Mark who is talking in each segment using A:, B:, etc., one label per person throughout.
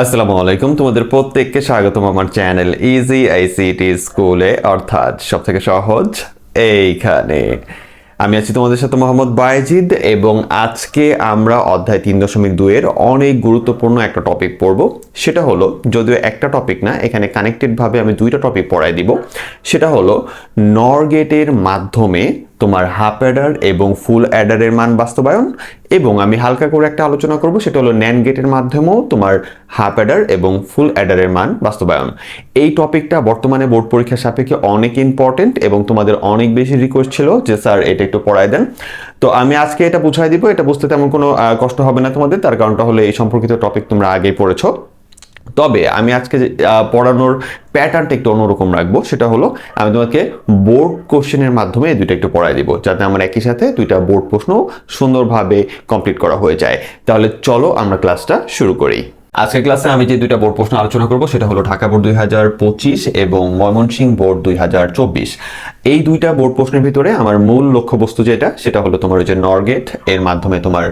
A: আসসালামু আলাইকুম, তোমাদের প্রত্যেককে স্বাগতম আমার চ্যানেল ইজি আইসিটি স্কুলে, অর্থাৎ সবথেকে সহজ এইখানে। আমি আছি তোমাদের সাথে মোহাম্মদ বায়েজিদ এবং আজকে আমরা অধ্যায় 3.2 এর অনেক গুরুত্বপূর্ণ একটা টপিক পড়ব। সেটা হলো, যদিও একটা টপিক না, এখানে কানেক্টেডভাবে আমি দুইটা টপিক পড়াই দিব। সেটা হলো নর গেটের মাধ্যমে তোমার হাফ অ্যাডার এবং ফুল অ্যাডারের মান বাস্তবায়ন, এবং আমি হালকা করে একটা আলোচনা করব সেটা হলো ন্যান্ড গেটের মাধ্যমেও তোমার হাফ অ্যাডার এবং ফুল অ্যাডারের মান বাস্তবায়ন। এই টপিকটা বর্তমানে বোর্ড পরীক্ষার সাপেক্ষে অনেক ইম্পর্টেন্ট এবং তোমাদের অনেক বেশি রিকোয়েস্ট ছিল যে স্যার এটা একটু পড়ায় দেন। তো আমি আজকে এটা বুঝাই দিব, এটা বুঝতে তেমন কোনো কষ্ট হবে না তোমাদের। তার কারণটা হলো এই সম্পর্কিত টপিক তোমরা আগেই পড়েছো। তবে আমি আজকে পড়ানোর প্যাটার্নটা একটু অন্যরকম রাখবো। সেটা হলো আমি তোমাকে বোর্ড কোশ্চেনের মাধ্যমে এই দুইটা একটু পড়াই দিব, যাতে আমার একই সাথে দুইটা বোর্ড প্রশ্ন সুন্দরভাবে কমপ্লিট করা হয়ে যায়। তাহলে চলো আমরা ক্লাসটা শুরু করি। আজকের ক্লাসে আমি যে দুইটা বোর্ড প্রশ্ন আলোচনা করব সেটা হলো ঢাকা বোর্ড 2025 এবং ময়মনসিংহ বোর্ড 2024। এই দুইটা বোর্ড প্রশ্নের ভিতরে আমার মূল লক্ষ্যবস্তু যেটা, সেটা হলো তোমার ওই যে নর গেট এর মাধ্যমে তোমার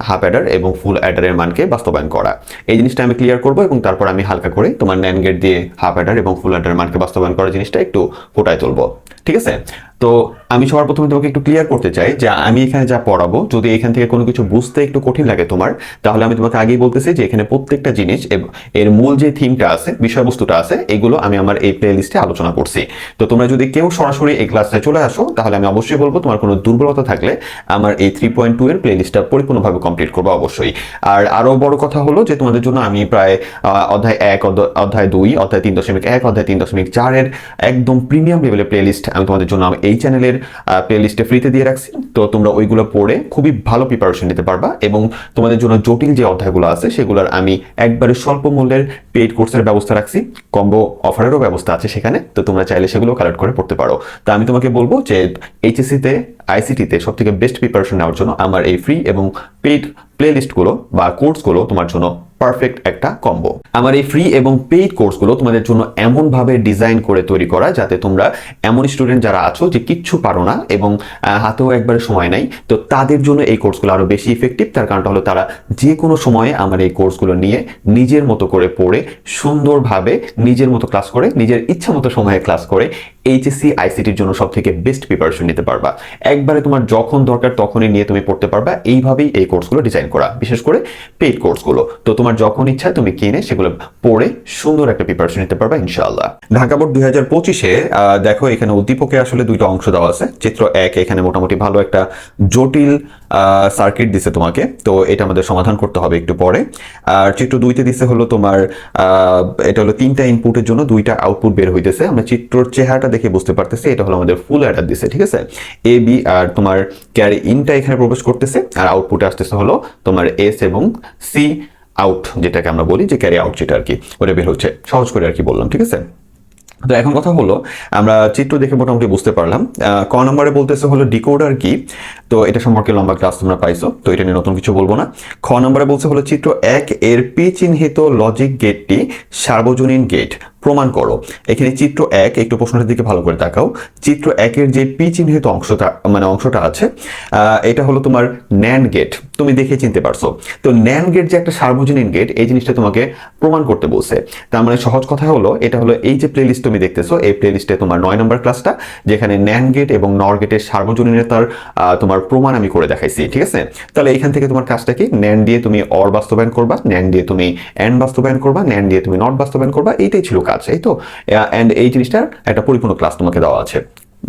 A: হাফ অ্যাডার এবং ফুল অ্যাডারের মানকে বাস্তবায়ন করা। এই জিনিসটা আমি ক্লিয়ার করব এবং তারপর আমি হালকা করে তোমার ন্যান্ড গেট দিয়ে হাফ অ্যাডার এবং ফুল অ্যাডারের মানকে বাস্তবায়ন করার জিনিসটা একটু ফোটায় তুলবো। ঠিক আছে? তো আমি সবার প্রথমে তোমাকে একটু ক্লিয়ার করতে চাই যে আমি এখানে যা পড়াবো, যদি এখান থেকে কোনো কিছু বুঝতে একটু কঠিন লাগে তোমার, তাহলে আমি তোমাকে আগেই বলতেছি যে এখানে প্রত্যেকটা জিনিস এর মূল যে থিমটা আছে, বিষয়বস্তুটা আছে, এগুলো আমি আমার এই প্লে লিস্টে আলোচনা করছি। তো তোমরা যদি কেউ সরাসরি এই ক্লাসে চলে আসো, তাহলে আমি অবশ্যই বলবো তোমার কোনো দুর্বলতা থাকলে আমার এই 3.2 এর প্লে লিস্টটা পরিপূর্ণভাবে কমপ্লিট করবো অবশ্যই। আর আরো বড় কথা হলো যে তোমাদের জন্য আমি প্রায় অধ্যায় 1, অধ্যায় 2, অধ্যায় 3.1, অধ্যায় 3.4 এর একদম প্রিমিয়াম লেভেলের প্লে লিস্ট আমি তোমাদের জন্য এই চ্যানেলের প্লে লিস্টে ফ্রিতে দিয়ে রাখছি। তো তোমরা ওইগুলো পড়ে খুবই ভালো প্রিপারেশন নিতে পারবা, এবং তোমাদের জন্য জটিল যে অধ্যায়গুলো আছে সেগুলোর আমি একবারে স্বল্প মূল্যের পেইড কোর্সের ব্যবস্থা রাখছি, কম্বো অফারেরও ব্যবস্থা আছে সেখানে। তো তোমরা চাইলে সেগুলো কালেক্ট করে পড়তে পারো। তা আমি তোমাকে বলবো যে এইচএসসিতে আইসিটিতে সব থেকে বেস্ট প্রিপারেশন নেওয়ার জন্য আমার এই ফ্রি এবং পেইড প্লে লিস্টগুলো বা কোর্সগুলো তোমার জন্য পারফেক্ট একটা কম্বো। আমার এই ফ্রি এবং পেইড কোর্সগুলো তোমাদের জন্য এমনভাবে ডিজাইন করে তৈরি করা যাতে তোমরা এমন স্টুডেন্ট যারা আছো যে কিচ্ছু পারো না এবং হাতেও একবারে সময় নাই, তো তাদের জন্য এই কোর্সগুলো আরো বেশি ইফেক্টিভ। তার কারণটা হলো তারা যে কোনো সময়ে আমার এই কোর্সগুলো নিয়ে নিজের মতো করে পড়ে সুন্দরভাবে নিজের মতো ক্লাস করে নিজের ইচ্ছা মতো সময়ে ক্লাস করে এইচএসসি আইসিটির জন্য সব থেকে বেস্ট প্রিপারেশন নিতে পারবা। একবারে তোমার যখন দরকার তখনই নিয়ে তুমি পড়তে পারবা। এইভাবেই এই কোর্সগুলো ডিজাইন করা, বিশেষ করে পেইড কোর্সগুলো। তো তোমার যখন ইচ্ছা তুমি কিনে সেগুলো পড়ে সুন্দর একটা প্রিপারেশন নিতে পারবা ইনশাআল্লাহ। ঢাকা বোর্ড 2025-এ দেখো এখানে উদ্দীপকে আসলে দুইটা অংশ দেওয়া আছে। চিত্র 1 এখানে মোটামুটি ভালো একটা জটিল সার্কিট দিছে তোমাকে, তো এটা আমাদের সমাধান করতে হবে একটু পরে। আর চিত্র 2-তে দিছে হলো তোমার এটা হলো 3টা ইনপুটের জন্য 2টা আউটপুট বের হইতেছে। আমরা চিত্রর চেহারাটা দেখে বুঝতে পারতেছি এটা হলো আমাদের ফুল অ্যাডার দিছে। ঠিক আছে? এ বি আর তোমার ক্যারি ইনটা এখানে প্রবেশ করতেছে, আর আউটপুটে আসতেছে হলো তোমার এস এবং সি আউট, যেটাকে আমরা বলি যে ক্যারি আউট, যেটা আর কি ওটা বের হচ্ছে, সহজ করে আর কি বললাম। ঠিক আছে? তো এখন কথা হলো, আমরা চিত্র দেখে মোটামুটি বুঝতে পারলাম। ক নম্বরে বলতেছে হলো ডিকোডার কি। তো এটা সম্পর্কে লম্বা ক্লাস তোমরা পাইছো, তো এটা নিয়ে নতুন কিছু বলবো না। খ নম্বরে বলছে হলো চিত্র 1 এর পি চিহ্নিত লজিক গেটটি সার্বজনীন গেট প্রমাণ করো। এখানে চিত্র 1 একটু প্রশ্নটার দিকে ভালো করে তাকাও। চিত্র 1 এর যে পি চিহ্নিত অংশটা আছে, এটা হলো তোমার ন্যান্ড গেট। তুমি দেখে চিনতে পারছো। তো ন্যান্ড গেট যে একটা সার্বজনীন গেট, এই জিনিসটা তোমাকে প্রমাণ করতে বলছে। তার মানে সহজ কথা হলো, এটা হলো এই যে প্লেলিস্ট তুমি দেখতেছো, এই প্লেলিস্টে তোমার 9 নম্বর ক্লাসটা, যেখানে ন্যান্ড গেট এবং নর গেটের সার্বজনীনতার তোমার প্রমাণ আমি করে দেখাইছি। ঠিক আছে? তাহলে এখান থেকে তোমার কাজটা কি, ন্যান্ড দিয়ে তুমি অর বাস্তবায়ন করবা, ন্যান্ড দিয়ে তুমি এন্ড বাস্তবায়ন করবা, ন্যান্ড দিয়ে তুমি নট বাস্তবায়ন করবা। এইটাই ছিল কাজ, এই তো। এন্ড এই জিনিসটার একটা পরিপূর্ণ ক্লাস তোমাকে দেওয়া আছে,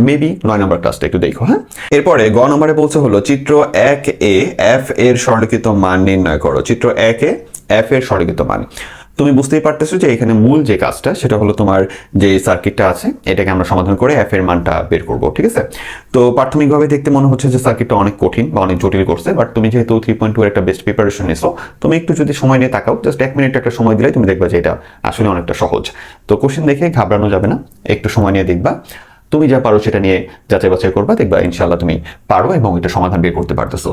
A: মেবি 9 নম্বর ক্লাসটা একটু দেখো। হ্যাঁ, এরপরে গ নম্বরে বলছে হলো চিত্র 1 এ এফ এর সরলীকৃত মান নির্ণয় করো। চিত্র 1 এ এফ এর সরলীকৃত মান। তুমি বুঝতেই পারতেছো যে এখানে মূল যে কাজটা সেটা হলো তোমার যে সার্কিটটা আছে এটাকে আমরা সমাধান করে এফ এর মানটা বের করব। ঠিক আছে? তো প্রাথমিকভাবে দেখতে মনে হচ্ছে যে সার্কিটটা অনেক কঠিন বা অনেক জটিল করছে, বাট তুমি যেহেতু 3.2 এর একটা বেস্ট প্রিপারেশন নিছো, তুমি একটু যদি সময় নিয়ে তাকাও, জাস্ট 1 মিনিট একটা সময় দিলে তুমি দেখবা যে এটা আসলে অনেকটা সহজ। তো কোশ্চেন দেখে ঘাবড়ানো যাবে না, একটু সময় নিয়ে দেখবা, তুমি যা পারো সেটা নিয়ে যাচাই বাছাই করবা, দেখবা ইনশাআল্লাহ তুমি পারো এবং এটা সমাধান বের করতে পারতেছো।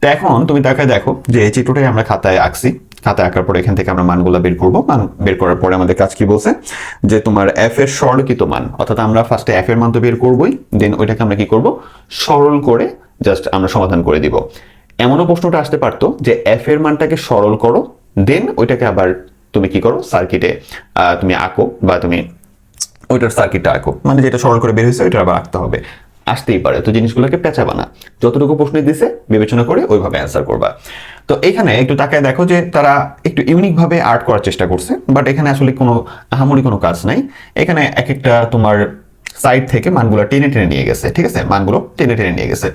A: তো এখন তুমি তাকায় দেখো যে এই চিত্রটাই আমরা খাতায় আঁকছি। খাতায় আঁকার পরে এখান থেকে আমরা মানগুলো বের করবো। মান বের করার পরে আমাদের কাজ কি বলছে, যে তোমার এফ এর সরলীকৃত মান, অর্থাৎ আমরা ফার্স্টে এফ এর মান তো বের করবোই, দেন ওইটাকে আমরা কি করব, সরল করে জাস্ট আমরা সমাধান করে দিব। এমনও প্রশ্নটা আসতে পারতো যে এফ এর মানটাকে সরল করো, দেন ওইটাকে আবার তুমি কি করো, সার্কিটে তুমি আঁকো বা তুমি ওইটার সার্কিটটা আঁকো, মানে যেটা সরল করে বের হয়েছে ওইটা আবার আঁকতে হবে, আসতেই পারে। তো জিনিসগুলোকে পেঁচাবা না, যতটুকু প্রশ্ন দিছে বিবেচনা করে ওইভাবে অ্যান্সার করবা। তো এখানে একটু তাকায় দেখো যে তারা একটু ইউনিক ভাবে আর্ট করার চেষ্টা করছে, বাট এখানে আসলে কোনো আহামরি কোনো কাজ নাই। এখানে এক একটা তোমার সাইড থেকে মানগুলো টেনে টেনে নিয়ে গেছে, ঠিক আছে, মানগুলো টেনে টেনে নিয়ে গেছে।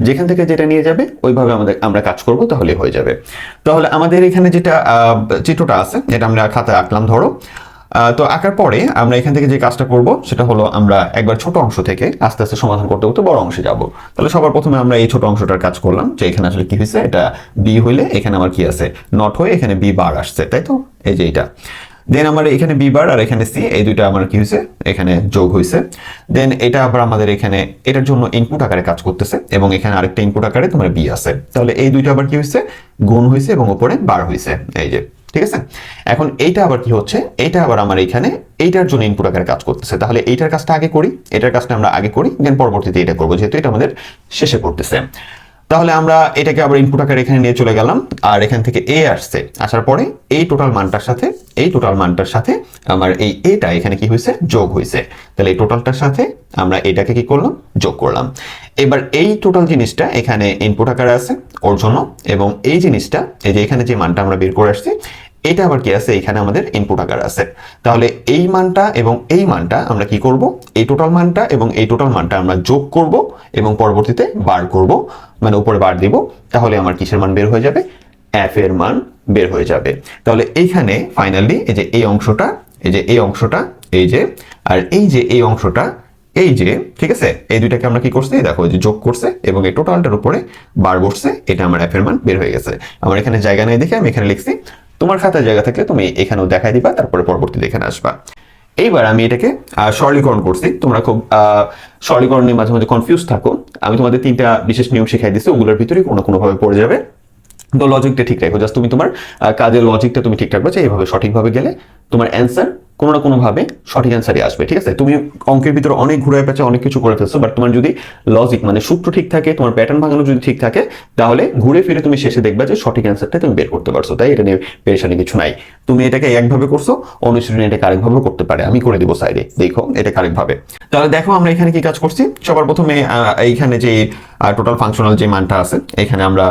A: যেখান থেকে যেটা নিয়ে যাবে ওইভাবে আমরা কাজ করব, তাহলে হয়ে যাবে। তাহলে আমাদের এখানে যেটা চিত্রটা আছে, যেটা আমরা খাতায় আঁকলাম ধরো, তো আঁকার পরে আমরা এখান থেকে যে কাজটা করব সেটা হলো আমরা একবার ছোট অংশ থেকে আস্তে আস্তে সমাধান করতে করতে বড় অংশে যাব। তাহলে সবার প্রথমে আমরা এই ছোট অংশটার কাজ করলাম, যে এখানে আসলে কি হয়েছে, এটা বি হইলে এখানে আমার কি আছে, নট হয়ে এখানে বি বার আসছে, তাই তো, এই যে এটা। দেন আমার এখানে বি বার আর এখানে সি, এই দুইটা আমার কি হয়েছে, এখানে যোগ হয়েছে। দেন এটা আবার আমাদের এখানে এটার জন্য ইনপুট আকারে কাজ করতেছে, এবং এখানে আরেকটা ইনপুট আকারে তোমার বি আছে। তাহলে এই দুইটা আবার কি হয়েছে, গুণ হয়েছে এবং উপরে বার হয়েছে, এই যে, ঠিক আছে। এখন এইটা আবার কি হচ্ছে, এইটা আবার আমার এখানে এইটার জন্য ইনপুট আকারে কাজ করতেছে। তাহলে এইটার কাজটা আগে করি, এটার কাজটা আমরা আগে করি, দেন পরবর্তীতে এটা করবো, যেহেতু এটা আমাদের শেষে করতেছে। তাহলে আমরা এটাকে আবার ইনপুট আকারে এখানে নিয়ে চলে গেলাম, আর এখান থেকে এ আসছে, আসার পরে এই টোটাল মানটার সাথে আমার এই এটা এখানে কি হয়েছে, যোগ হয়েছে। তাহলে এই টোটালটার সাথে আমরা এটাকে কি করলাম, যোগ করলাম। এবার এই টোটাল জিনিসটা এখানে ইনপুট আকারে আছে ওর জন্য, এবং এই জিনিসটা এই যে এখানে যে মানটা আমরা বের করে আসছি এটা আবার কি আছে, এখানে আমাদের ইনপুট আকারে আছে। তাহলে এই মানটা এবং এই মানটা আমরা কি করব, এই টোটাল মানটা এবং এই টোটাল মানটা আমরা যোগ করব এবং পরবর্তীতে বার করব, মানে উপরে বার দিব। তাহলে আমার কিসের মান বের হয়ে যাবে, এফ এর মান বের হয়ে যাবে। তাহলে এইখানে ফাইনালি এই যে এই অংশটা, এই যে এই অংশটা, এই যে, আর এই যে এই অংশটা, এই যে, ঠিক আছে, এই দুইটাকে আমরা কি করছি দেখো, যে যোগ করছে এবং এই টোটালটার উপরে বার বসছে, এটা আমার এফ এর মান বের হয়ে গেছে। আমার এখানে জায়গা নেই দেখে আমি এখানে লিখছি, তোমার খাতায় জায়গা থাকলে তুমি এখানেও দেখাই দিবা, তারপরে পরবর্তীতে এখানে আসবা। এইবার আমি এটাকে সরলীকরণ করছি। তোমরা খুব সরলীকরণে মাঝে মাঝে কনফিউজ থাকো, আমি তোমাদের 3টা বিশেষ নিয়ম শিখাই দিচ্ছি, ওগুলোর ভিতরে কোনোভাবে পড়ে যাবে। তো লজিকটা ঠিক রাখো, জাস্ট তুমি তোমার কাজের লজিকটা তুমি ঠিক রাখবে, যে এইভাবে সঠিকভাবে গেলে তোমার অ্যান্সার কোনো না কোনোভাবে সঠিক অ্যান্সারই আসবে, ঠিক আছে। তুমি অঙ্কের ভিতরে অনেক ঘুরে পেঁচে অনেক কিছু করে ফেলছো, বাট তোমার যদি লজিক মানে সূত্র ঠিক থাকে, তোমার প্যাটার্ন ভাঙানো যদি ঠিক থাকে, তাহলে ঘুরে ফিরে তুমি শেষে দেখবে যে সঠিক অ্যান্সারটা তুমি বের করতে পারছো। তাই এটা নিয়ে পেরেশানি কিছু নাই। তুমি এটাকে একভাবে করছো, অন্য স্টুডেন্ট এটাকে আরেকভাবে করতে পারে, আমি করে দিব সাইডে, দেখো এটা আরেকভাবে। তাহলে দেখো আমরা এখানে কি কাজ করছি। সবার প্রথমে এইখানে যে টোটাল ফাংশনাল যে মানটা আছে, এখানে আমরা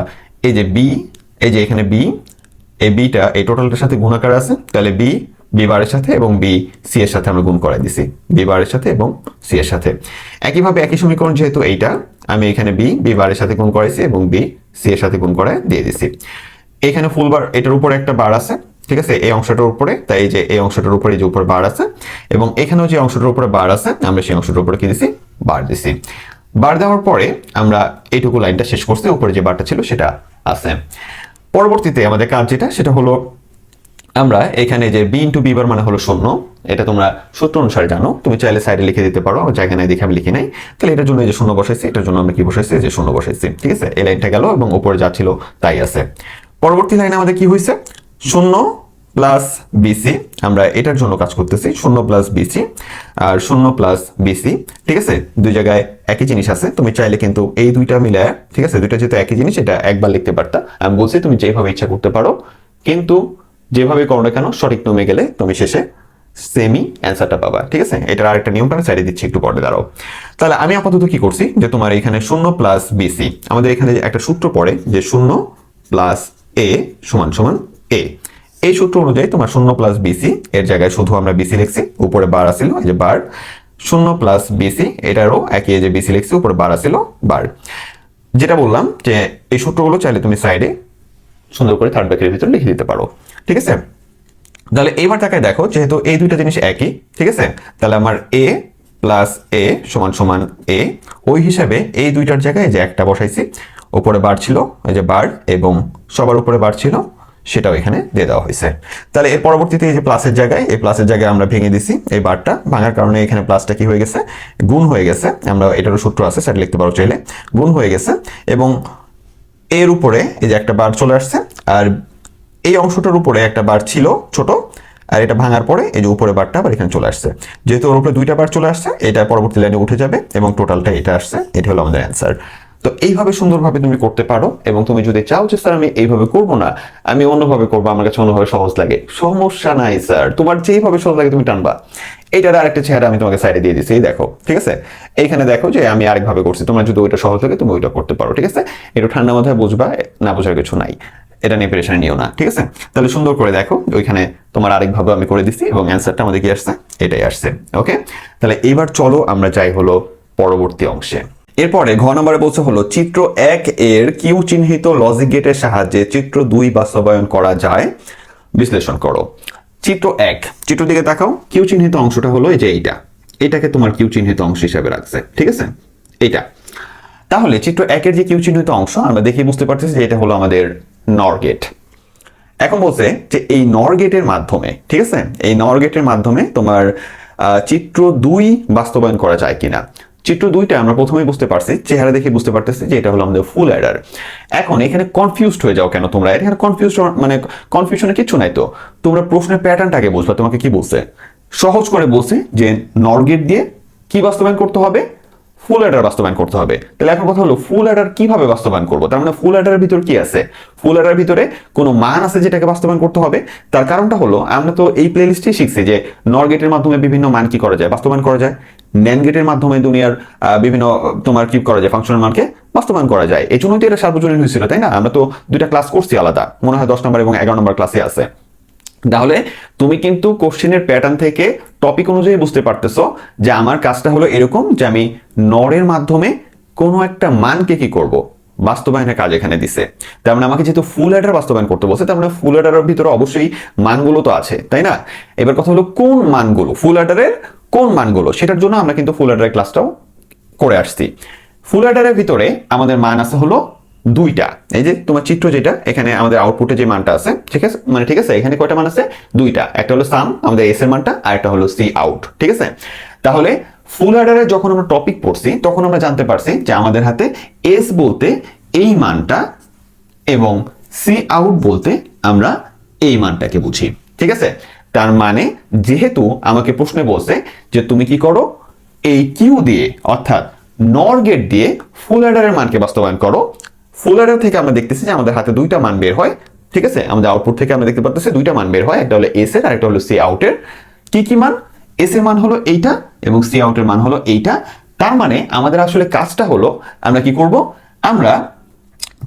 A: এই যে বি, এই যে এখানে বি, এই বিটা এই টোটালটার সাথে গুণাকার আছে, তাহলে বি বি বারের সাথে এবং বি সি এর সাথে আমরা গুণ করাই দিছি, বি বারের সাথে এবং সি এর সাথে। একইভাবে একই সমীকরণ যেহেতু এইটা, আমি এখানে বি বারের সাথে গুণ করাইছি এবং বি সি এর সাথে গুণ করায় দিয়ে দিছি। এখানে ফুল বার, এটার উপরে একটা বার আছে, ঠিক আছে, এই অংশটার উপরে, তাই এই যে এই অংশটার উপরে যে উপরে বার আছে, এবং এখানেও যে অংশটার উপরে বার আছে, আমরা সেই অংশটার উপরে কি দিছি, বার দিছি। বার দেওয়ার পরে আমরা এইটুকু লাইনটা শেষ করছি, উপরে যে বারটা ছিল সেটা আছে। পরবর্তীতে আমাদের কাজ যেটা, সেটা হলো আমরা এখানে যে বি ইন্টু বি বার মানে হলো 0, এটা তোমরা সূত্র অনুসারে জানো, তুমি চাইলে সাইডে লিখে দিতে পারো, আমার জায়গা নাই দেখে আমি লিখি নাই। তাহলে এটার জন্য এই যে 0 বসাইছি, এটার জন্য আমরা কি বসাইছি, যে 0 বসাইছি, ঠিক আছে। এই লাইনটা গেল এবং উপরে যা ছিল তাই আছে। পরবর্তী লাইনে আমাদের কি হয়েছে, 0 প্লাস বিসি, আমরা এটার জন্য কাজ করতেছি, 0 প্লাস বিসি আর 0 প্লাস বিসি, ঠিক আছে। দুই জায়গায় একই জিনিস আছে, তুমি চাইলে কিন্তু এই দুইটা মিলায়, ঠিক আছে, দুইটা যেহেতু একই জিনিস, এটা একবার লিখতে পারতা। আমি বলছি তুমি যেভাবে ইচ্ছা করতে পারো, কিন্তু যেভাবে করো না কেন সঠিক নিয়মে গেলে তুমি শেষে সেমই অ্যান্সারটা পাবা, ঠিক আছে। এটার আরেকটা নিয়মটা আমি সাইডে দিচ্ছি, একটু পরে দাঁড়াও। তাহলে আমি আপাতত কি করছি, যে তোমার এখানে 0 প্লাস বিসি, আমাদের এখানে একটা সূত্র পড়ে যে 0 প্লাস এ সমান সমান এ। এই সূত্র অনুযায়ী তোমার 0 প্লাস বিসি এর জায়গায় শুধু আমরা বিসি লিখছি, উপরে বার আসিল, এই যে বার, 0 প্লাস বিসি এটারও একই, যে বিসি লিখছি, উপরে বার আসিল, বার। যেটা বললাম যে এই সূত্রগুলো চাইলে তুমি সাইডে সুন্দর করে থার্ড ব্র্যাকেটের ভিতরে লিখে দিতে পারো, ঠিক আছে। তাহলে এইবার তাকায় দেখো, যেহেতু এই দুইটা জিনিস একই, ঠিক আছে, তাহলে আমার এ প্লাস এ সমান সমান এ, ওই হিসাবে এই দুইটার জায়গায় যে একটা বসাইছি, উপরে বার ছিল, এই যে বার, এবং সবার উপরে বার ছিল, সেটাও এখানে দিয়ে দেওয়া হয়েছে। তাহলে এর পরবর্তীতে এই যে প্লাসের জায়গায়, এই প্লাসের জায়গায় আমরা ভেঙে দিছি, এই বারটা ভাঙার কারণে এখানে প্লাসটা কি হয়ে গেছে, গুণ হয়ে গেছে। আমরা এটারও সূত্র আছে, সেটা লিখতে পারো চাইলে, গুণ হয়ে গেছে। এবং এর উপরে এই যে একটা বার চলে আসছে, আর এই অংশটার উপরে একটা বার ছিল ছোট, আর এটা ভাঙার পরে এই যে উপরে বারটা আবার এখানে চলে আসছে। যেহেতু ওর উপরে দুইটা বার চলে আসছে, এটা পরবর্তী লাইনে উঠে যাবে এবং টোটালটা এটা আসছে, এটা হলো আমাদের অ্যান্সার। তো এইভাবে সুন্দরভাবে তুমি করতে পারো, এবং তুমি যদি চাও যে স্যার আমি এইভাবে করব না, আমি অন্যভাবে করবো, আমার কাছে অন্যভাবে সহজ লাগে, সমস্যা নাই স্যার, তোমার যেইভাবে সহজ লাগে তুমি টানবা। এইটার আরেকটা চেহারা আমি তোমাকে সাইডে দিয়ে দিচ্ছি, এই দেখো, ঠিক আছে? এইখানে দেখো যে আমি আরেকভাবে করছি, তোমার যদি ওইটা সহজ লাগে তুমি ওইটা করতে পারো, ঠিক আছে? একটু ঠান্ডা মাথায় বুঝবা, না বোঝার কিছু নাই, এটা নিয়ে প্রেশার নিও না, ঠিক আছে? তাহলে সুন্দর করে দেখো, ওইখানে তোমার আরেকভাবে আমি করে দিচ্ছি এবং অ্যান্সারটা আমাদের কি আসছে, এটাই আসছে। ওকে, তাহলে এইবার চলো আমরা যাই হলো পরবর্তী অংশে। এরপরে ঘ নম্বরে বলছে হলো চিত্র 1 এর কিউ চিহ্নিত লজিক গেটের সাহায্যে চিত্র 2 বাস্তবায়ন করা যায়, বিশ্লেষণ করো। চিত্র 1, চিত্র দিকে তাকাও, কিউ চিহ্নিত অংশটা হলো এই যে এইটা, এটাকে তোমার কিউ চিহ্নিত অংশ হিসেবে রাখছে, ঠিক আছে? এইটা। তাহলে চিত্র 1 এর যে কিউ চিহ্নিত অংশ আমরা দেখে বুঝতে পারতেছি যে এটা হলো আমাদের নর গেট। এখন বলছে যে এই নর গেটের মাধ্যমে, ঠিক আছে, এই নর গেটের মাধ্যমে তোমার চিত্র 2 বাস্তবায়ন করা যায় কিনা। চিত্র 2টা আমরা প্রথমেই বুঝতে পারছি, চেহারা দেখে বুঝতে পারতেছি যে এটা হলো আমাদের ফুল অ্যাডার। এখন এখানে কনফিউজড হয়ে যাও কেন তোমরা? এখানে কনফিউশনে কিছু নাই, তো তোমরা প্রশ্নের প্যাটার্নটাকে বুঝবা। তোমাকে কি বলছে? সহজ করে বলছে যে নর গেট দিয়ে কি বাস্তবায়ন করতে হবে, ফুল অ্যাডার বাস্তবায়ন করতে হবে। তাহলে এখন কথা হলো ফুল অ্যাডার কিভাবে বাস্তবায়ন করবো? তার মানে ফুল অ্যাডারের ভিতরে কি আছে? ফুল অ্যাডারের ভিতরে কোনো মান আছে যেটাকে বাস্তবায়ন করতে হবে। তার কারণটা হলো আমরা তো এই প্লেলিস্টেই শিখছি যে নর গেটের মাধ্যমে বিভিন্ন মান কি করা যায়, বাস্তবায়ন করা যায়। ন্যান্ড গেটের মাধ্যমে দুনিয়ার বিভিন্ন তোমার কি করা যায়, ফাংশনাল মানকে বাস্তবায়ন করা যায়। এই জন্যই তো এটা সার্বজনীন হয়েছিল, তাই না? আমরা তো দুইটা ক্লাস করছি আলাদা, মনে হয় 10 নম্বর এবং 11 নম্বর ক্লাসে আছে। তাহলে তুমি কিন্তু কোশ্চেনের প্যাটার্ন থেকে টপিক অনুযায়ী বুঝতে পারতেছো যে আমার কাজটা হলো এরকম যে আমি নরের মাধ্যমে কোনো একটা মানকে কি করব, বাস্তবায়নের কাজ এখানে দিছে। তার মানে আমাকে যেহেতু ফুল অ্যাডার বাস্তবায়ন করতে বলছে, তার মানে ফুল অ্যাডারের ভিতরে অবশ্যই মানগুলো তো আছে, তাই না? এবার কথা হলো কোন মানগুলো, ফুল অ্যাডারের কোন মানগুলো, সেটার জন্য আমরা কিন্তু ফুল অ্যাডারের ক্লাসটাও করে আসছি। ফুল অ্যাডারের ভিতরে আমাদের মান আছে হলো 2টা। এই যে তোমার চিত্র যেটা, এখানে আমাদের আউটপুটে যে মানটা আছে, ঠিক আছে, মানে ঠিক আছে, এখানে কয়টা মান আছে? 2টা। একটা হলো সাম আমাদের এস এর মানটা, আর একটা হলো সি আউট, ঠিক আছে? তাহলে ফুল অ্যাডারে যখন আমরা টপিক পড়ছি তখন আমরা জানতে পারছি যে আমাদের হাতে এস বলতে এই মানটা এবং সি আউট বলতে আমরা এই মানটাকে বুঝি, ঠিক আছে? তার মানে যেহেতু আমাকে প্রশ্নে বলছে যে তুমি কি করো, এই কিউ দিয়ে অর্থাৎ নর গেট দিয়ে ফুল অ্যাডারের মানকে বাস্তবায়ন করো। ফুল অ্যাডার থেকে আমরা দেখতেছি যে আমাদের হাতে 2টা মান বের হয়, ঠিক আছে? আমাদের আউটপুট থেকে আমরা দেখতে পাচ্ছি 2টা মান বের হয়, একটা হলো এস এর আর একটা হলো সি আউটের। কি কি মান? এস এর মান হলো এইটা এবং সি আউটের মান হলো এইটা। তার মানে আমাদের আসলে কাজটা হলো আমরা কি করব, আমরা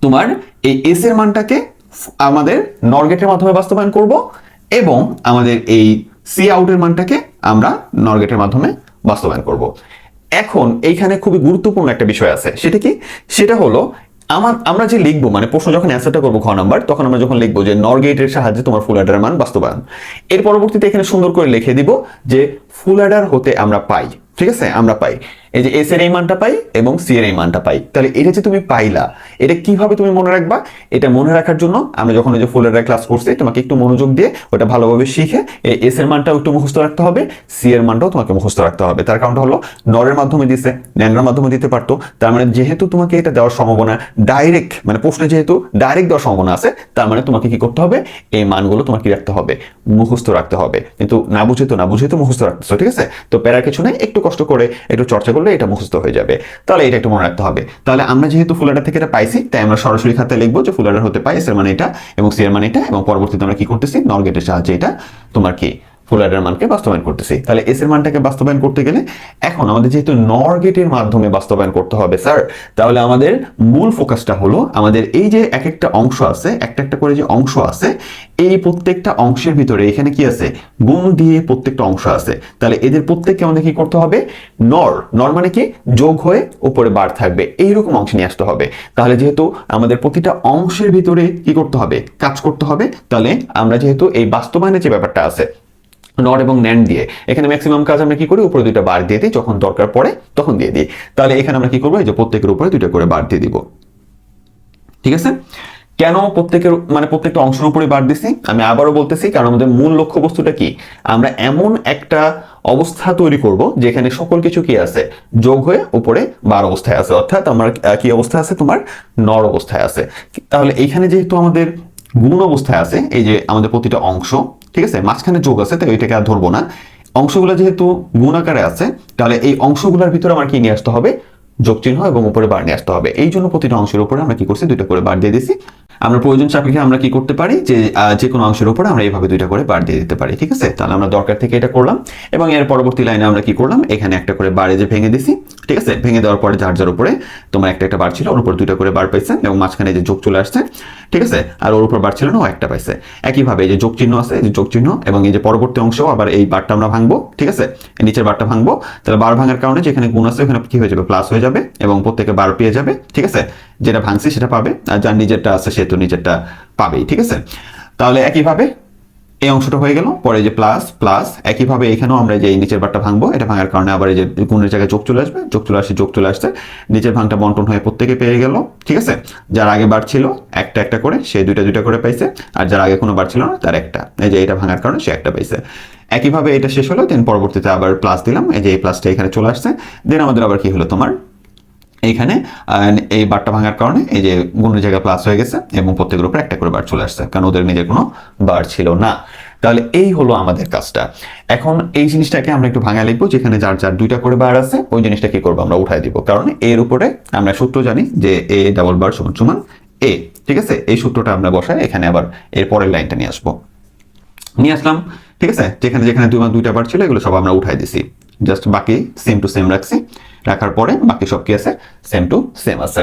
A: তোমার এই এস এর মানটাকে আমাদের নর গেটের মাধ্যমে বাস্তবায়ন করব এবং আমাদের এই সি আউটের মানটাকে আমরা নর গেটের মাধ্যমে বাস্তবায়ন করব। এখন এইখানে খুবই গুরুত্বপূর্ণ একটা বিষয় আছে, সেটা কি? সেটা হলো আমরা যে লিখবো, মানে প্রশ্ন যখন অ্যান্সারটা করবো ঘ নাম্বার, তখন আমরা যখন লিখবো যে নর গেটের সাহায্যে তোমার ফুল অ্যাডার মান বাস্তবায়ন, এর পরবর্তীতে এখানে সুন্দর করে লিখে দিব যে ফুল অ্যাডার হতে আমরা পাই, ঠিক আছে, আমরা পাই এই যে এস এর এই মানটা পাই এবং সি এর এই মানটা পাই। তাহলে এটা যে তুমি পাইলা, এটা কিভাবে তুমি মনে রাখবা? এটা মনে রাখার জন্য আমরা যখন ওই যে ফুল অ্যাডার ক্লাস করছি, তোমাকে একটু মনোযোগ দিয়ে ওটা ভালোভাবে শিখে এই এস এর মানটাও একটু মুখস্থ রাখতে হবে, সি এর মানটাও তোমাকে মুখস্থ রাখতে হবে। তার কারণটা হলো নরের মাধ্যমে দিছে, ন্যান্ডের মাধ্যমে দিতে পারতো। তার মানে যেহেতু তোমাকে এটা দেওয়ার সম্ভাবনা ডাইরেক্ট, মানে প্রশ্নে যেহেতু ডাইরেক্ট দেওয়ার সম্ভাবনা আছে, তার মানে তোমাকে কি করতে হবে, এই মানগুলো তোমাকে কি রাখতে হবে, মুখস্থ রাখতে হবে। কিন্তু না বুঝে তো মুখস্থ রাখতেছো, ঠিক আছে? তো প্যারার কিছু নাই, একটু কষ্ট করে একটু চর্চা করলে এটা মুখস্থ হয়ে যাবে। তাহলে এটা একটু মনে রাখতে হবে। তাহলে আমরা যেহেতু ফুল অ্যাডার থেকে এটা পাইছি, তাই আমরা সরাসরি খাতায় লিখবো যে ফুল অ্যাডার হতে পাই এস এর মানে এটা এবং সি এর মানে এটা, এবং পরবর্তীতে আমরা কি করতেছি, নর গেটের সাহায্যে এটা তোমার কি ফুল অ্যাডার মানকে বাস্তবায়ন করতেছি। তাহলে এস এর মানটাকে বাস্তবায়ন করতে গেলে এখন আমাদের যেহেতু নর গেটের মাধ্যমে বাস্তবায়ন করতে হবে স্যার, তাহলে আমাদের মূল ফোকাসটা হলো আমাদের এই যে এক একটা অংশ আছে, একটা একটা করে যে অংশ আছে, এই প্রত্যেকটা অংশের ভিতরে এখানে কি আছে, গুণ দিয়ে প্রত্যেকটা অংশ আছে। তাহলে এদের প্রত্যেককে আমাদের কি করতে হবে, নর মানে কি, যোগ হয়ে উপরে বার থাকবে এইরকম অংশ নিয়ে আসতে হবে। তাহলে যেহেতু আমাদের প্রতিটা অংশের ভিতরে কি করতে হবে, কাজ করতে হবে, তাহলে আমরা যেহেতু এই বাস্তবায়নের যে ব্যাপারটা আছে নর এবং ন্যান্ড দিয়ে, এখানে ম্যাক্সিমাম কাজ আমরা কি করি, উপরে 2টা বার দিয়ে দিই, যখন দরকার পড়ে তখন দিয়ে দিই। তাহলে এখানে আমরা কি করবো, এই যে প্রত্যেকের উপরে 2টা করে বার দিয়ে দিব, ঠিক আছে? কেন প্রত্যেকটা অংশের উপরে বার দিছি আমি আবারও বলতেছি, কারণ আমাদের মূল লক্ষ্যবস্তুটা কি, আমরা এমন একটা অবস্থা তৈরি করব যেখানে সকল কিছু কি আছে, যোগ হয়ে উপরে বার অবস্থায় আছে, অর্থাৎ আমার কি অবস্থায় আছে, তোমার নর অবস্থায় আছে। তাহলে এইখানে যেহেতু আমাদের গুণ অবস্থায় আছে, এই যে আমাদের প্রতিটা অংশ, ঠিক আছে, মাঝখানে যোগ আছে, তাই ওইটাকে আর ধরবো না। অংশগুলো যেহেতু গুণ আকারে আছে, তাহলে এই অংশগুলোর ভিতরে আমার কি নিয়ে আসতে হবে, যোগ চিহ্ন এবং উপরে বার নিয়ে আসতে হবে। এই জন্য প্রতিটা অংশের উপরে আমরা কি করছি, দুইটা করে বার দিয়ে দিছি। আমরা প্রয়োজন সাপেক্ষে আমরা কি করতে পারি যে যে কোনো অংশের উপরে আমরা এইভাবে দুইটা করে বার দিয়ে দিতে পারি, ঠিক আছে। তাহলে আমরা দরকার থেকে এটা করলাম এবং এর পরবর্তী লাইনে আমরা কি করলাম, এখানে একটা করে বারে যে ভেঙে দিছি, ঠিক আছে। ভেঙে দেওয়ার পরে যার যার উপরে তোমার একটা বার ছিল, ওর উপর দুইটা করে বার পাইছে এবং মাঝখানে যে যোগ চলে আসছে, ঠিক আছে। আর ওর উপর বার ছিল না, ও একটা পাইছে। একইভাবে এই যে যোগ চিহ্ন আছে, এই যে যোগ চিহ্ন এবং এই যে পরবর্তী অংশ আবার এই বারটা আমরা ভাঙবো, ঠিক আছে। নিচের বারটা ভাঙবো, তাহলে বার ভাঙার কারণে যেখানে গুণ আছে ওখানে কি হয়ে যাবে, প্লাস হয়ে যাবে এবং প্রত্যেকে বার পেয়ে যাবে, ঠিক আছে। যেটা ভাঙছে সেটা পাবে, আর যার নিজেরটা আছে সে তো নিজেরটা পাবেই, ঠিক আছে। তাহলে একইভাবে এই অংশটা হয়ে গেল। পরে যে প্লাস প্লাস, একইভাবে এখানেও আমরা যে নিচের বারটা ভাঙবো, এটা ভাঙার কারণে আবার এই যে গুণের জায়গায় যোগ চলে আসবে, যোগ চলে আসছে, যোগ চলে আসছে, নিচের ভাঙটা বন্টন হয়ে প্রত্যেকে পেয়ে গেল, ঠিক আছে। যার আগে বার ছিল একটা একটা করে, সে দুইটা দুইটা করে পাইছে, আর যার আগে কোনো বার ছিল না তার একটা, এই যে এটা ভাঙার কারণে সে একটা পাইছে। একইভাবে এটা শেষ হলো, দেন পরবর্তীতে আবার প্লাস দিলাম, এই যে এই প্লাসটা এখানে চলে আসছে। দেন আমাদের আবার কি হলো, তোমার এইখানে এই বারটা ভাঙার কারণে এই যে গুণের জায়গায় প্লাস হয়ে গেছে এবং প্রত্যেকের উপর একটা করে বার চলে আসছে, কারণ ওদের নিজের কোনো বার ছিল না। তাহলে এই হলো আমাদের কাজটা। এখন এই জিনিসটাকে আমরা একটু ভাঙা লিখবো, যেখানে যার যার দুইটা করে বার আছে ওই জিনিসটা কি করবো, আমরা উঠাই দিব, কারণ এর উপরে আমরা সূত্র জানি যে এ ডাবল বার সমান সমান এ, ঠিক আছে। এই সূত্রটা আমরা বসাই এখানে, আবার এর পরের লাইনটা নিয়ে আসবো, নিয়ে আসলাম, ঠিক আছে। যেখানে যেখানে দুইটা বার ছিল এগুলো সব আমরা উঠাই দিছি, জাস্ট বাকি সেম টু সেম রাখছি, রাখার পরে বাকি সব কি আছে, সেম টু সেম আছে।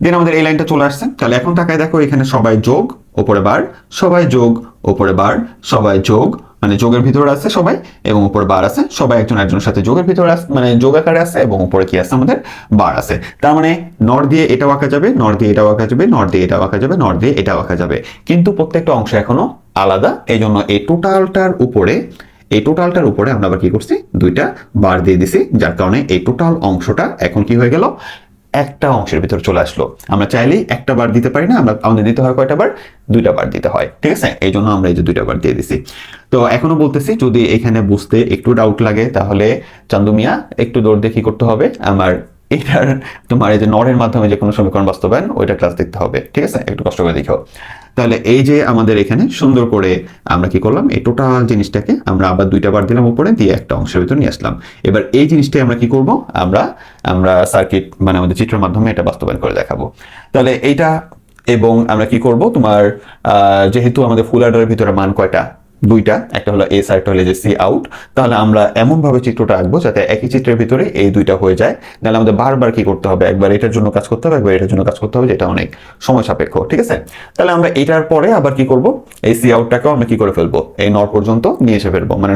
A: দেন আমাদের এই লাইনটা চলে আসছে। তাহলে এখন তাকায় দেখো, এখানে সবাই যোগ উপরে বার, সবাই যোগ উপরে বার, সবাই যোগ, মানে যোগের ভিতরে আছে সবাই এবং উপরে বার আছে, সবাই একজন একজনের সাথে যোগের ভিতরে আছে, মানে যোগ আকারে আছে এবং উপরে কি আছে, আমাদের বার আছে। তার মানে নর দিয়ে এটাও আঁকা যাবে, নর দিয়ে এটাও আঁকা যাবে, নর দিয়ে এটাও আঁকা যাবে, নর দিয়ে এটাও আঁকা যাবে, কিন্তু প্রত্যেকটা অংশ এখনো আলাদা। এই জন্য এই টোটালটার উপরে আমরা আবার কি করছি, দুইটা বার দিয়ে দিছি, যার কারণে এই টোটাল অংশটা এখন কি হয়ে গেল, একটা অংশের ভিতর চলে আসলো। আমরা চাইলেই একটা বার দিতে পারি না, আমাদের দিতে হয় কয়টা বার, দুইটা বার দিতে হয়, ঠিক আছে। এই জন্য আমরা এই যে দুইটা বার দিয়ে দিছি। তো এখনো বলতেছি, যদি এখানে বুঝতে একটু ডাউট লাগে তাহলে চান্দু মিয়া একটু দৌড় দিয়ে কি করতে হবে, আমার এটার তোমার এই যে নরের মাধ্যমে যে কোনো সমীকরণ বাস্তবায়ন ওইটা ক্লাস দেখতে হবে, ঠিক আছে, একটু কষ্ট করে দেখো। তাহলে এই যে আমাদের এখানে সুন্দর করে আমরা কি করলাম, এই টোটাল জিনিসটাকে আমরা আবার দুইটা বার দিলাম উপরে, দিয়ে একটা অংশের ভিতর নিয়ে আসলাম। এবার এই জিনিসটাই আমরা কি করব, আমরা সার্কিট মানে আমাদের চিত্রের মাধ্যমে এটা বাস্তবায়ন করে দেখাবো। তাহলে এইটা, এবং আমরা কি করব, তোমার যেহেতু আমাদের ফুল অ্যাডারের ভিতরে মান কয়টা, দুইটা, একটা হলো এস আর একটা হলো যে সি আউট, তাহলে আমরা এমন ভাবে চিত্রটা আঁকবো যাতে একই চিত্রের ভিতরে এই দুইটা হয়ে যায়। তাহলে আমাদের বারবার কি করতে হবে, একবার এটার জন্য কাজ করতে হবে, একবার এটার জন্য কাজ করতে হবে, যেটা অনেক সময় সাপেক্ষ, ঠিক আছে। তাহলে আমরা এটার পরে আবার কি করব, এই সি আউটটাকেও আমরা কি করে ফেলবো, এই নর পর্যন্ত নিয়ে এসে ফেলবো, মানে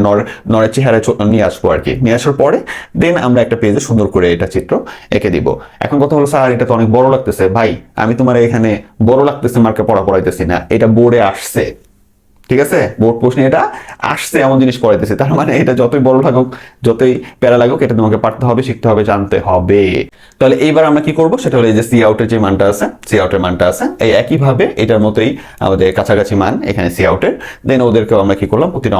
A: নরের চেহারা নিয়ে আসবো আর কি। নিয়ে আসার পরে দেন আমরা একটা পেজে সুন্দর করে এটা চিত্র এঁকে দিব। এখন কথা হলো, স্যার এটা তো অনেক বড় লাগতেছে। ভাই আমি তোমার এখানে বড় লাগতেছে মার্কে পড়াইতেছি না, এটা বোর্ডে আসছে, ঠিক আছে, বোর্ড প্রশ্নে এটা আসছে, এমন জিনিস পড়াইতেছে, তার মানে এটা যতই বড় লাগুক, যতই প্যারা লাগুক, এটা তোমাকে পারতে হবে, শিখতে হবে, জানতে হবে। তাহলে এইবার আমরা কি করব, সেটা হলো এই যে সি আউটের যে মানটা আছে, সি আউটের মানটা আছে এই একইভাবে এটার মতোই আমাদের কাছাকাছি মান এখানে সি আউটের। দেন ওদেরকেও আমরা কি করলাম, প্রতিটা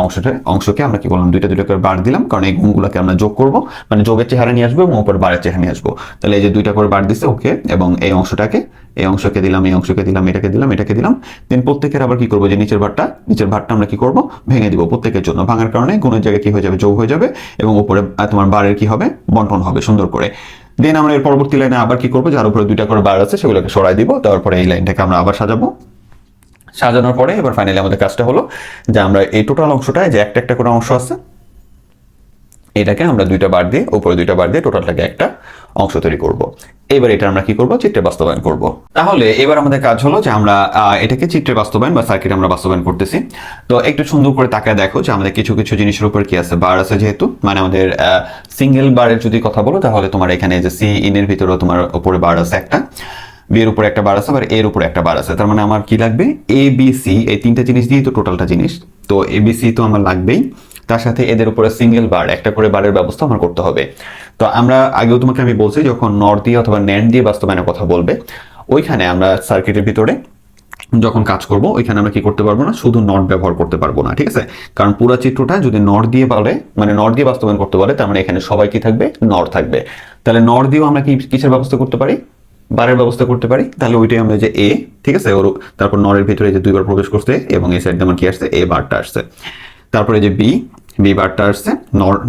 A: অংশকে আমরা কি করলাম, দুইটা দুইটা করে বার দিলাম, কারণ এই গুণগুলোকে আমরা যোগ করব, মানে যোগের চেহারা নিয়ে আসবো এবং উপর বারের চেহারা নিয়ে আসবো। তাহলে এই যে দুইটা করে বার দিছে, ওকে, এবং এই অংশকে দিলাম, এই অংশকে দিলাম, এটাকে দিলাম, এটাকে দিলাম। দেন প্রত্যেকের আবার কি করবো, যে নিচের ভারটা আমরা কি করব, ভেঙে দিব প্রত্যেকের জন্য। ভাঙার কারণে গুণের জায়গায় কি হয়ে যাবে, যোগ হয়ে যাবে এবং উপরে তোমার বারের কি হবে, বন্টন হবে সুন্দর করে। দেন আমরা এর পরবর্তী লাইনে আবার কি করবো, যার উপরে দুইটা করে বার আছে সেগুলোকে সরাই দিব, তারপরে এই লাইনটাকে আমরা আবার সাজাবো। সাজানোর পরে এবার ফাইনালি আমাদের কাজটা হলো যে আমরা এই টোটাল অংশটায় যে একটা একটা করে অংশ আছে, এটাকে আমরা দুইটা বার দিয়ে, উপরে দুইটা বার দিয়ে টোটালটাকে একটা অংশ তৈরি করব। এবার এটা আমরা কি করব, চিত্রে বাস্তবায়ন করব। তাহলে এবার আমাদের কাজ হলো যে আমরা এটাকে চিত্রে বাস্তবায়ন বা সার্কিট আমরা বাস্তবায়ন করতেছি। তো একটু সুন্দর করে তাকায় দেখো যে আমাদের কিছু কিছু জিনিসের উপর কি আছে, বার আছে, যেহেতু মানে আমাদের সিঙ্গেল বারের যদি কথা বলো তাহলে তোমার এখানে যে সি ইন এর ভিতরেও তোমার উপরে বার আছে একটা, বি এর উপরে একটা বার আছে, আবার এর উপরে একটা বার আছে। তার মানে আমার কি লাগবে, এ বি সি, এই তিনটা জিনিস দিয়েই তো টোটালটা জিনিস, তো এ বি সি তো আমার লাগবেই, তার সাথে এদের উপরে সিঙ্গেল বার, একটা করে বারের ব্যবস্থা আমার করতে হবে। তো আমরা আগেও তোমাকে আমি বলছি, যখন নর দিয়ে অথবা ন্যান্ড দিয়ে বাস্তবায়নের কথা বলবে, ওইখানে আমরা সার্কিটের ভিতরে যখন কাজ করব ওইখানে আমরা কি করতে পারবো না, শুধু নট ব্যবহার করতে পারবো না, ঠিক আছে। কারণ পুরো চিত্রটা যদি নট দিয়ে বলে, মানে নট দিয়ে বাস্তবায়ন করতে বলে, তার মানে এখানে সবাই কি থাকবে, নর থাকবে। তাহলে নর দিয়েও আমরা কি কিসের ব্যবস্থা করতে পারি, বারের ব্যবস্থা করতে পারি। তাহলে ওইটাই আমরা যে এ, ঠিক আছে, ওর তারপর নরের ভিতরে যে দুইবার প্রবেশ করছে এবং এই সাইড আমার কি আসছে, এ বারটা আসছে। তারপরে যে বি, বি বারটা আসছে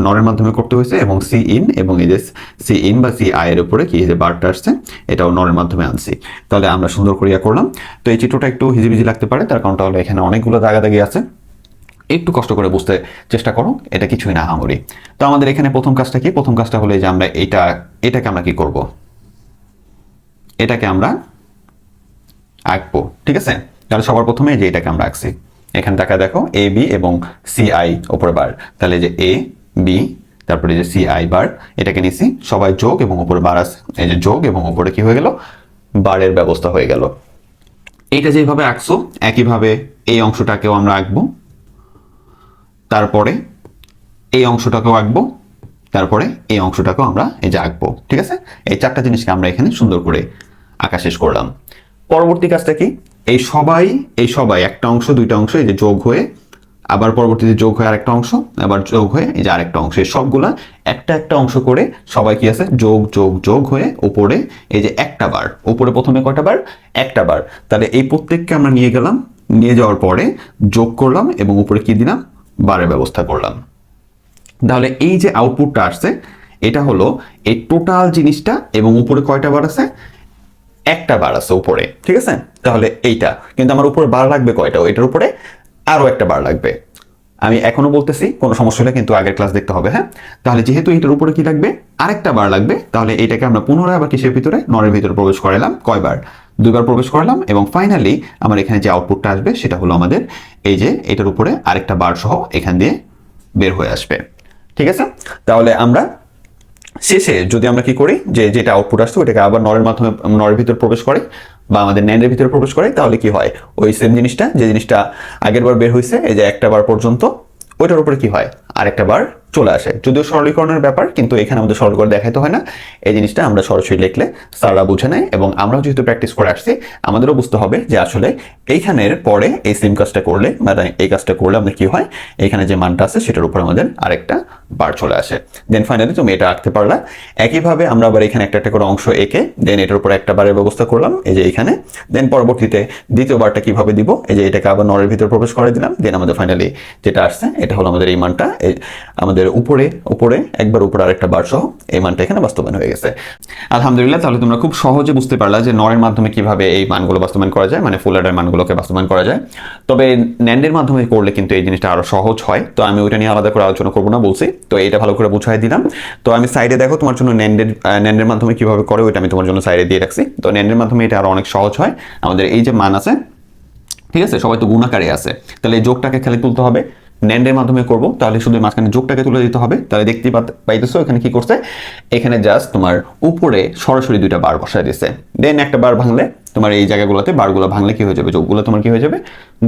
A: নরের মাধ্যমে করতে হয়েছে, এবং সি ইন, এবং এই যে সি ইন বা সি আই এর উপরে কি যে বারটা আসছে এটাও নরের মাধ্যমে আনছি। তাহলে আমরা সুন্দর করিয়া করলাম। তো এই চিত্রটা একটু হিজিবিজি লাগতে পারে, তার কারণটা হলো এখানে অনেকগুলো দাগাদাগি আছে, একটু কষ্ট করে বুঝতে চেষ্টা করো, এটা কিছুই না আহামরি। তো আমাদের এখানে প্রথম কাজটা কি? প্রথম কাজটা হলো যে আমরা এটাকে আমরা কি করব, এটাকে আমরা আঁকবো, ঠিক আছে? তাহলে সবার প্রথমে যে এটাকে আমরা আঁকছি, এখানে টাকা দেখো এ বি এবং সি আই উপরে বার, তাহলে যে এ বি তারপরে যে সি আই বার, এটাকে নিছি সবাই যোগ এবং উপরে বার আছে, এই যে যোগ এবং উপরে কি হয়ে গেল, বারের ব্যবস্থা হয়ে গেল। এইটা যেভাবে আঁকছো একইভাবে এই অংশটাকেও আমরা আঁকবো, তারপরে এই অংশটাকেও আঁকবো, তারপরে এই অংশটাকেও আমরা এই যে আঁকবো, ঠিক আছে? এই চারটা জিনিসকে আমরা এখানে সুন্দর করে আঁকা শেষ করলাম। পরবর্তী কাজটা কি? এই সবাই একটা অংশ দুইটা অংশ এই যে যোগ হয়ে, আবার পরবর্তীতে যোগ হয়ে আরেকটা অংশ, আবার যোগ হয়ে এই যে আরেকটা অংশ, এই সবগুলা একটা একটা অংশ করে সবাই কি আছে যোগ যোগ যোগ হয়ে উপরে এই যে একটা বার, উপরে প্রথমে কয়টা বার? একটা বার। তাহলে এই প্রত্যেককে আমরা নিয়ে গেলাম, নিয়ে যাওয়ার পরে যোগ করলাম এবং উপরে কি দিলাম, বারের ব্যবস্থা করলাম। তাহলে এই যে আউটপুটটা আসছে এটা হলো এই টোটাল জিনিসটা, এবং উপরে কয়টা বার আছে? একটা বার আছে উপরে, ঠিক আছে? তাহলে এইটা কিন্তু আমার উপরে বার লাগবে কয়টা? এটার উপরে আরো একটা বার লাগবে। আমি এখনো বলতেছি, কোনো সমস্যা হলে কিন্তু আগের ক্লাস দেখতে হবে, হ্যাঁ? তাহলে যেহেতু এটার উপরে কি লাগবে, আরেকটা বার লাগবে, তাহলে এটাকে আমরা পুনরায় আবার কিসের ভিতরে, নরের ভিতরে প্রবেশ করালাম। কয়বার? দুইবার প্রবেশ করালাম, এবং ফাইনালি আমার এখানে যে আউটপুটটা আসবে সেটা হলো আমাদের এই যে এটার উপরে আরেকটা বার সহ এখান দিয়ে বের হয়ে আসবে, ঠিক আছে? তাহলে আমরা শেষে যদি আমরা কি করি, যে যেটা আউটপুট আসছে ওটাকে আবার নরের মাধ্যমে নরের ভিতরে প্রবেশ করে বা আমাদের ন্যান্ডের ভিতরে প্রবেশ করে, তাহলে কি হয়, ওই সেম জিনিসটা যে জিনিসটা আগের বার বের হয়েছে এই যে একটা বার পর্যন্ত, ওইটার উপরে কি হয়, আরেকটা বার চলে আসে। যদিও সরলীকরণের ব্যাপার, কিন্তু এখানে আমাদের সরল করে দেখাইতে হয় না, এই জিনিসটা আমরা সরাসরি লিখলে স্যাররা বুঝে নেয়, এবং আমরাও যেহেতু প্র্যাকটিস করে আসছি আমাদেরও বুঝতে হবে যে আসলে এইখানের পরে এই সেম কাজটা করলে বা এই কাজটা করলে আমাদের কি হয়, এখানে যে মানটা আছে সেটার উপর আমাদের আরেকটা বার চলে আসে। দেন ফাইনালি তুমি এটা আঁকতে পারলা। একইভাবে আমরা আবার এখানে একটা একটা করে অংশ এঁকে দেন এটার উপর একটা বারের ব্যবস্থা করলাম এই যে এখানে। দেন পরবর্তীতে দ্বিতীয় বারটা কিভাবে দিব, এই যে এটাকে আবার নরের ভিতর প্রবেশ করে দিলাম। দেন আমাদের ফাইনালি যেটা আসছে এটা হলো আমাদের এই মানটা, আমাদের উপরে উপরে একবার উপরে আরেকটা বার সহ এই মানটা এখানে বাস্তবায়ন হয়ে গেছে। আলহামদুলিল্লাহ, তাহলে তোমরা খুব সহজে বুঝতে পারলা যে নরের মাধ্যমে কিভাবে এই মানগুলো বাস্তবায়ন করা যায়, মানে ফুল অ্যাডার মানগুলোকে বাস্তবায়ন করা যায়। তবে ন্যান্ডের মাধ্যমে করলে কিন্তু এই জিনিসটা আরো সহজ হয়, তো আমি ওইটা নিয়ে আলাদা করে আলোচনা করবো না বলছি, তো এটা ভালো করে বুঝাই দিলাম। তো আমি সাইডে দেখো তোমার জন্য ন্যান্ডের মাধ্যমে কিভাবে করে ওইটা আমি তোমার জন্য সাইডে দিয়ে রাখছি। তো ন্যান্ডের মাধ্যমে এটা আরো অনেক সহজ হয়। আমাদের এই যে মান আছে, ঠিক আছে, সবাই তো গুণাকারে আছে, তাহলে এই যোগটাকে খালি তুলতে হবে। ন্যান্ডের মাধ্যমে করব তাহলে শুধু মাঝখানে যোগটাকে তুলে দিতে হবে। তাহলে দেখতে পাইতেছো এখানে কি করছে, এখানে জাস্ট তোমার উপরে সরাসরি দুইটা বার বসায় দিচ্ছে। দেন একটা বার ভাঙলে তোমার এই জায়গাগুলোতে বারগুলো ভাঙলে কি হয়ে যাবে, যোগগুলো তোমার কি হয়ে যাবে,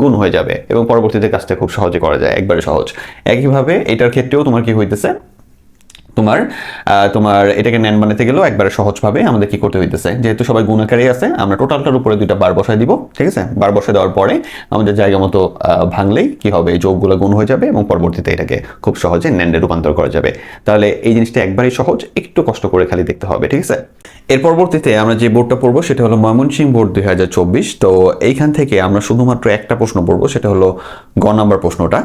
A: গুণ হয়ে যাবে, এবং পরবর্তীতে কাজটা খুব সহজে করা যায়, একবারে সহজ। একইভাবে এটার ক্ষেত্রেও তোমার কি হইতেছে, তোমার এটাকে ন্যান বানাতে গেলেও একবারে সহজভাবে আমাদের কি করতে হইতেছে, যেহেতু সবাই গুণাকারী আছে আমরা টোটালটার উপরে দুইটা বার বসায় দিব, ঠিক আছে? বার বসায় দেওয়ার পরে আমাদের জায়গা মতো ভাঙলেই কি হবে, এই যোগগুলো গুণ হয়ে যাবে, এবং পরবর্তীতে এটাকে খুব সহজে ন্যান্ডে রূপান্তর করা যাবে। তাহলে এই জিনিসটা একবারেই সহজ, একটু কষ্ট করে খালি দেখতে হবে, ঠিক আছে? এর পরবর্তীতে আমরা যে বোর্ডটা পড়বো সেটা হলো ময়মনসিংহ বোর্ড 2024। তো এইখান থেকে আমরা শুধুমাত্র একটা প্রশ্ন পড়বো, সেটা হলো গ নাম্বার প্রশ্নটা।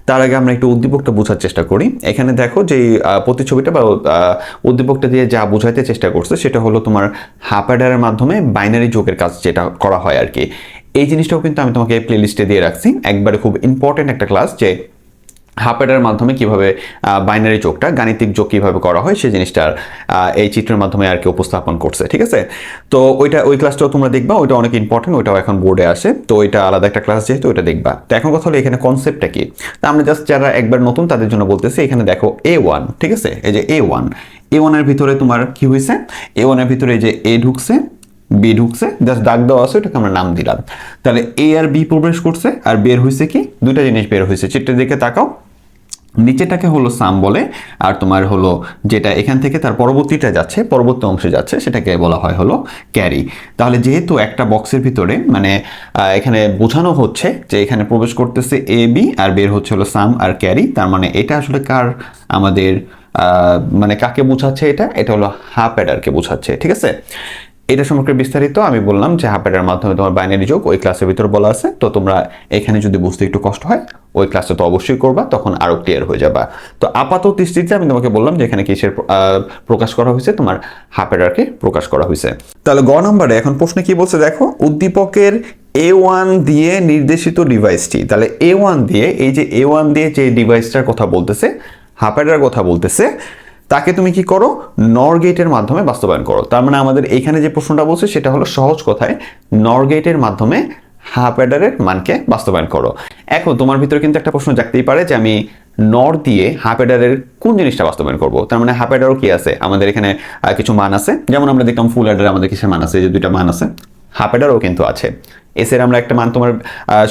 A: তার আগে আমরা একটু উদ্দীপকটা বোঝার চেষ্টা করি। এখানে দেখো যে প্রতিছবিটা বা উদ্দীপকটা দিয়ে যা বোঝাইতে চেষ্টা করছে সেটা হলো তোমার হাফ অ্যাডারের মাধ্যমে বাইনারি যোগের কাজ যেটা করা হয় আর কি। এই জিনিসটাও কিন্তু আমি তোমাকে প্লে লিস্টে দিয়ে রাখছি, একবারে খুব ইম্পর্টেন্ট একটা ক্লাস, যে হাফ অ্যাডারের মাধ্যমে কিভাবে বাইনারি যোগটা, গাণিতিক যোগ কিভাবে করা হয় সেই জিনিসটার এই চিত্রের মাধ্যমে আর কি উপস্থাপন করছে, ঠিক আছে? তো ওই ক্লাসটাও তোমরা দেখবা, ওইটা অনেক ইম্পর্টেন্ট, ওইটাও এখন বোর্ডে আসে, তো ওইটা আলাদা একটা ক্লাস যেহেতু ওইটা দেখবা। তো এখন কথা হলো এখানে কনসেপ্টটা কি, তা আমরা জাস্ট যারা একবার নতুন তাদের জন্য বলতেছি। এখানে দেখো A1, ঠিক আছে, এই যে A1 এর ভিতরে তোমার কি হয়েছে, A1 এর ভিতরে এই যে এ ঢুকছে, বি ঢুকছে, জাস্ট দাগ দেওয়া আছে, ওটাকে আমরা নাম দিলাম। তাহলে এ আর বি প্রবেশ করছে, আর বের হয়েছে কি, দুইটা জিনিস বের হয়েছে। চিত্রের দিকে তাকাও, নিচেটাকে হলো সাম বলে, আর তোমার হলো যেটা এখান থেকে তার পরবর্তীটা যাচ্ছে, পরবর্তী অংশে যাচ্ছে, সেটাকে বলা হয় হলো ক্যারি। তাহলে যেহেতু একটা বক্সের ভিতরে মানে এখানে বোঝানো হচ্ছে যে এখানে প্রবেশ করতেছে এ বি আর বের হচ্ছে হলো সাম আর ক্যারি, তার মানে এটা আসলে কার, আমাদের মানে কাকে বোঝাচ্ছে, এটা হলো হাফ অ্যাডারকে বোঝাচ্ছে, ঠিক আছে? এটা সম্পর্কে বিস্তারিত আমি বললাম যে হাফ অ্যাডারের মাধ্যমে তোমার বাইনারি যোগ ওই ক্লাসের ভিতরে বলা আছে। তো তোমরা এখানে যদি বুঝতে একটু কষ্ট হয় ওই ক্লাসটা তো অবশ্যই করবা, তখন আরো ক্লিয়ার হয়ে যাবা। তো আপাতত দৃষ্টিতে আমি তোমাকে বললাম যে এখানে কিসের প্রকাশ করা হয়েছে, তোমার হাফ অ্যাডারকে প্রকাশ করা হয়েছে। তাহলে গ নম্বরে এখন প্রশ্নে কি বলছে দেখো, উদ্দীপকের A1 দিয়ে নির্দেশিত ডিভাইসটি। তাহলে A1 দিয়ে, এই যে A1 দিয়ে যে ডিভাইসটার কথা বলতেছে, হাফ অ্যাডারের কথা বলতেছে, তাকে তুমি কি করো, নর গেটের মাধ্যমে বাস্তবায়ন করো। তার মানে আমাদের এখানে যে প্রশ্নটা বলছে সেটা হলো সহজ কথায় নর গেটের মাধ্যমে হাফ অ্যাডারের মানকে বাস্তবায়ন করো। এখন তোমার ভিতরে কিন্তু একটা প্রশ্ন জাগতেই পারে যে আমি নর দিয়ে হাফ অ্যাডারের কোন জিনিসটা বাস্তবায়ন করবো। তার মানে হাফ অ্যাডারও কি আছে, আমাদের এখানে কিছু মান আছে, যেমন আমরা দেখলাম ফুল অ্যাডারে আমাদের কিসের মান আছে, যে দুইটা মান আছে, হাফ অ্যাডারও কিন্তু আছে। এস এর আমরা একটা মান তোমার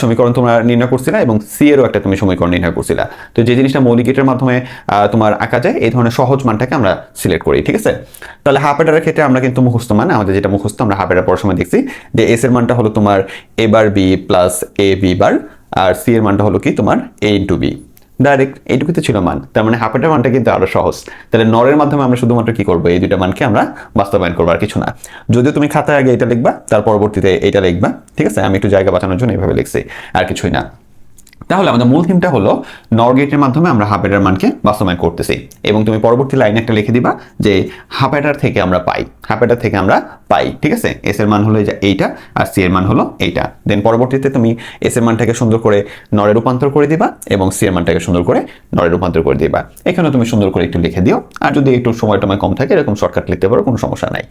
A: সমীকরণ তোমরা নির্ণয় করছিলা এবং সি এরও একটা তুমি সমীকরণ নির্ণয় করছিলা। তো যে জিনিসটা মৌলিক গেটের মাধ্যমে তোমার আঁকা যায়, এই ধরনের সহজ মানটাকে আমরা সিলেক্ট করি, ঠিক আছে। তাহলে হাফ অ্যাডারের ক্ষেত্রে আমরা কিন্তু মুখস্থ মান, আমাদের যেটা মুখস্থ আমরা হাফ অ্যাডার পড়ার সময় দেখছি যে এস এর মানটা হলো তোমার এ বার B plus A B bar, R C এর মানটা হলো কি তোমার এ ইন্টু বি। ডাইরেক্ট এইটুকুতে ছিল মান, তার মানে হাফ অ্যাডার মানটা কিন্তু আরো সহজ। তাহলে নরের মাধ্যমে আমরা শুধুমাত্র কি করবো, এই দুইটা মানকে আমরা বাস্তবায়ন করবো, আর কিছু না। যদিও তুমি খাতায় আগে এটা লিখবা, তার পরবর্তীতে এটা লিখবা, ঠিক আছে। আমি একটু জায়গা বাঁচানোর জন্য এইভাবে লিখছি, আর কিছুই না। তাহলে আমাদের মূল থিমটা হলো নর গেটের মাধ্যমে আমরা হাফ অ্যাডার মানকে বাস্তবায়ন করতেছি, এবং তুমি পরবর্তী লাইনে একটা লিখে দিবা যে হাফ অ্যাডার থেকে আমরা পাই, হাফ অ্যাডার থেকে আমরা পাই, ঠিক আছে। এস এর মান হলো এইটা আর সি এর মান হলো এইটা। দেন পরবর্তীতে তুমি এস এর মানটাকে সুন্দর করে নরে রূপান্তর করে দিবা এবং সি এর মানটাকে সুন্দর করে নরে রূপান্তর করে দিবা। এখানে তুমি সুন্দর করে একটু লিখে দিও, আর যদি একটু সময় কম থাকে এরকম শর্টকাট লিখতে পারো, কোনো সমস্যা নাই।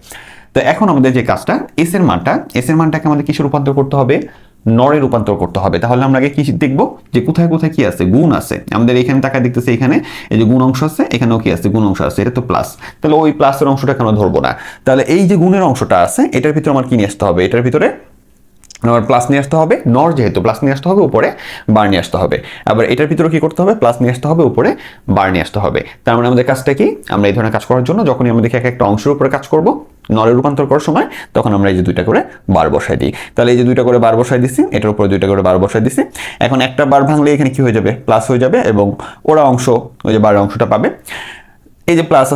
A: তো এখন আমাদের যে কাজটা, এস এর মানটাকে আমাদের কিসে রূপান্তর করতে হবে, নরে রূপান্তর করতে হবে। তাহলে আমরা আগে কি দেখবো, যে কোথায় কোথায় কি আছে, গুণ আছে। আমাদের এখানে তাকায় দেখতেছি, এখানে এই যে গুণ অংশ আছে, এখানেও কি আছে, গুণ অংশ আছে, এটা তো প্লাস। তাহলে ওই প্লাসের অংশটা কেন ধরবো না। তাহলে এই যে গুণের অংশটা আছে, এটার ভিতরে আমার কি নিয়ে আসতে হবে, এটার ভিতরে আমার প্লাস নিয়ে আসতে হবে, নর যেহেতু প্লাস নিয়ে আসতে হবে, উপরে বার নিয়ে আসতে হবে। আবার এটার ভিতরে কি করতে হবে, প্লাস নিয়ে আসতে হবে, উপরে বার নিয়ে আসতে হবে। তার মানে আমাদের কাজটা কি, আমরা এই ধরনের কাজ করার জন্য যখনই আমরা দেখি একটা অংশের উপরে কাজ করব নরে রূপান্তর করার সময়, তখন আমরা এই যে দুইটা করে বার বসাই দিই। তাহলে এই যে দুইটা করে বার বসাই দিছি, এটার উপরে দুইটা করে বার বসাই দিছি। এখন একটা বার ভাঙলে এখানে কি হয়ে যাবে, প্লাস হয়ে যাবে, এবং ওরা অংশ ওই যে বার অংশটা পাবে। এই যে প্লাস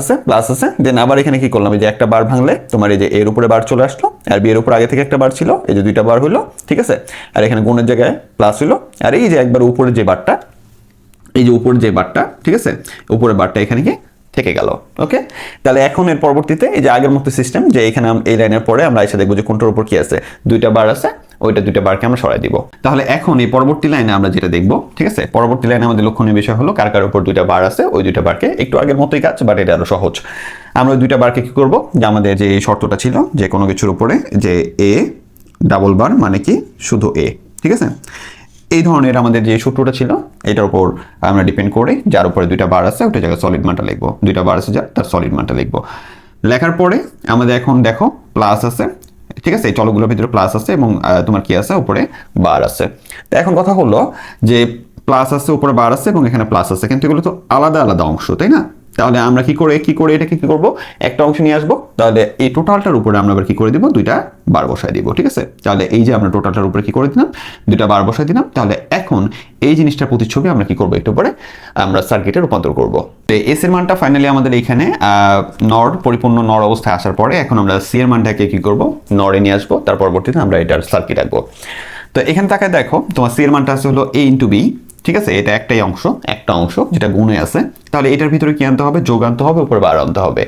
A: আছে, দেন আবার এখানে কি করলাম, এই যে একটা বার ভাঙলে তোমার এই যে এর উপরে বার চলে আসলো, আর বি এর উপর আগে থেকে একটা বার ছিল, এই যে দুইটা বার হলো, ঠিক আছে। আর এখানে গুণের জায়গায় প্লাস হলো, আর এই যে একবার উপরে যে বারটা, এই যে উপরে যে বারটা, ঠিক আছে, উপরে বারটা এখানে কি থেকে গেল। ওকে, তাহলে এখন এর পরবর্তীতে এই যে আগের মতো সিস্টেম, যে এখানে এই লাইনের পরে আমরা এসে দেখবো যে কোনটার উপর কি আছে, দুইটা বার আছে, ওইটা দুইটা বারকে আমরা সরাই দিব। তাহলে এখন এই পরবর্তী লাইনে আমরা যেটা দেখবো, ঠিক আছে, পরবর্তী লাইনে আমাদের লক্ষণীয় বিষয় হলো কার কার উপর দুইটা বার আছে, ওই দুইটা বারকে একটু আগের মতোই কাজ, বাট এটা আরো সহজ। আমরা ওই দুইটা বারকে কি করবো, যে আমাদের যে শর্তটা ছিল যে কোনো কিছুর উপরে যে এ ডাবল বার মানে কি শুধু এ, ঠিক আছে, এই ধরনের আমাদের যে সূত্রটা ছিল এটার উপর আমরা ডিপেন্ড করে যার উপরে দুইটা বার আছে ওটা জায়গায় সলিড মানটা লিখবো, দুইটা বার আছে যার, তার সলিড মানটা লিখবো। লেখার পরে আমাদের এখন দেখো প্লাস আছে, ঠিক আছে, এই চলকগুলোর ভিতরে প্লাস আছে এবং তোমার কি আছে, উপরে বার আছে। তো এখন কথা হলো যে প্লাস আছে, উপরে বার আছে এবং এখানে প্লাস আছে, কিন্তু এগুলো তো আলাদা আলাদা অংশ, তাই না। তাহলে আমরা কি করে এটাকে কি করব, একটা অংশ নিয়ে আসবো, তাহলে এই টোটালটার উপরে আমরা আবার কি করে দিব, দুইটা বার বসাই দিব, ঠিক আছে। তাহলে এই যে আমরা টোটালটার উপরে কি করে দিলাম, দুইটা বার বসাই দিলাম। তাহলে এখন এই জিনিসটার প্রতিচ্ছবি আমরা কি করব, একটু পরে আমরা সার্কিটে রূপান্তর করব। তো এস এর মানটা ফাইনালি আমাদের এখানে নর পরিপূর্ণ নর অবস্থায় আসার পরে এখন আমরা সি এর মানটাকে কি করব, নরে নিয়ে আসবো, তার পরবর্তীতে আমরা এটার সার্কিট আঁকবো। তো এখানে তাকায় দেখো তোমার সি এর মানটা আছে হলো এ ইন্টু বি, ঠিক আছে, এটা একটা অংশ যেটা গুণে আছে। তাহলে এটার ভিতরে কি আনতে হবে, যোগ আনতে হবে, উপরে বার আনতে হবে।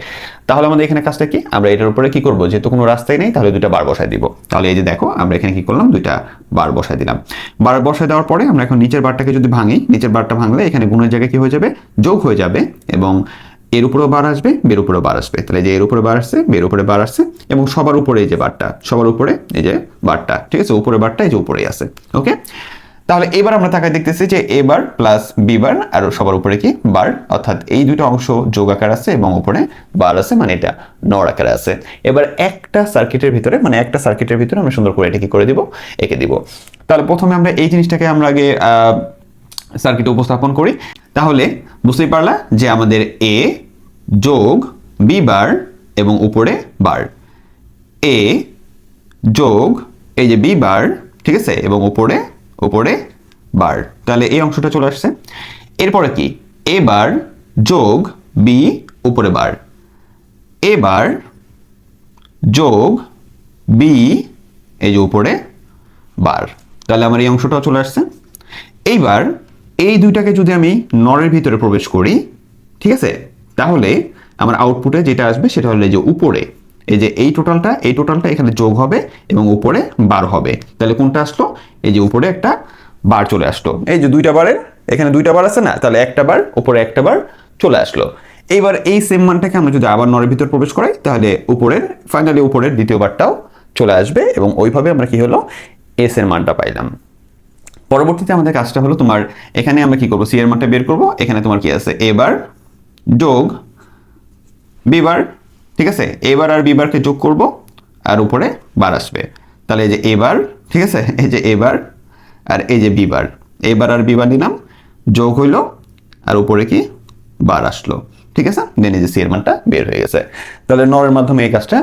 A: তাহলে আমাদের এখানে কাজটা কি, আমরা এটার উপরে কি করব, যেহেতু কোনো রাস্তাই নেই তাহলে দুইটা বার বসাই দিব। তাহলে এই যে দেখো আমরা এখানে কি করলাম, দুইটা বার বসাই দিলাম। বার বসাই দেওয়ার পরে আমরা এখন নিচের বারটাকে যদি ভাঙি, নিচের বারটা ভাঙলে এখানে গুণের জায়গায় কি হয়ে যাবে, যোগ হয়ে যাবে, এবং এর উপরেও বার আসবে, বের উপরেও বার আসবে। তাহলে যে এর উপরে বার আসছে, বের উপরে বার আসছে, এবং সবার উপরে এই যে বারটা, সবার উপরে এই যে বারটা, ঠিক আছে, উপরে বারটা এই যে উপরেই আছে। ওকে, তাহলে এবার আমরা তাকায় দেখতেছি যে এ বার প্লাস বি বার আর সবার উপরে কি বার, অর্থাৎ এই দুটো অংশ যোগ আকার আছে এবং উপরে বার আছে, মানে এটা নর আকারে আছে। এবার একটা সার্কিটের ভিতরে আমরা সুন্দর করে এটা কি করে দিব, এঁকে দিব। তাহলে প্রথমে আমরা এই জিনিসটাকে আমরা আগে সার্কিটে উপস্থাপন করি। তাহলে বুঝতেই পারলা যে আমাদের এ যোগ বি বার এবং উপরে বার, এ যোগ এই যে বি বার, ঠিক আছে, এবং উপরে বার। তাহলে এই অংশটা চলে আসছে। এরপরে কি, এ বার যোগ বি উপরে বার, এ বার যোগ বি এই যে উপরে বার, তাহলে আমার এই অংশটাও চলে আসছে। এইবার এই দুইটাকে যদি আমি নরের ভিতরে প্রবেশ করি, ঠিক আছে, তাহলে আমার আউটপুটে যেটা আসবে সেটা হলো এই যে উপরে এই যে এই টোটালটা এখানে যোগ হবে এবং উপরে বার হবে। তাহলে কোনটা আসলো? এই যে উপরে একটা বার চলে আসলো। এই যে দুইটা বারের এখানে দুইটা বার আছে না, তাহলে একটা বার উপরে একটা বার চলে আসলো। এইবার এই সেম মানটাকে আমরা যদি আবার নরের ভিতর প্রবেশ করাই, তাহলে ফাইনালি উপরের দ্বিতীয় বারটাও চলে আসবে এবং ওইভাবে আমরা কি হলো এস এর মানটা পাইলাম। পরবর্তীতে আমাদের কাজটা হলো তোমার এখানে আমরা কি করবো, সি এর মানটা বের করবো। এখানে তোমার কি আছে, এ বার যোগ বি বার, ঠিক আছে, এ বার আর বি বারকে যোগ করব আর উপরে বার আসবে। তাহলে এই যে এ বার, ঠিক আছে, এই যে এ বার আর এই যে বি বার, এ বার আর বি বার নিলাম, যোগ হইলো আর উপরে কি বার আসলো, ঠিক আছে, দেন এই যে সি এর মানটা বের হয়ে গেছে। তাহলে নরের মাধ্যমে এই কাজটা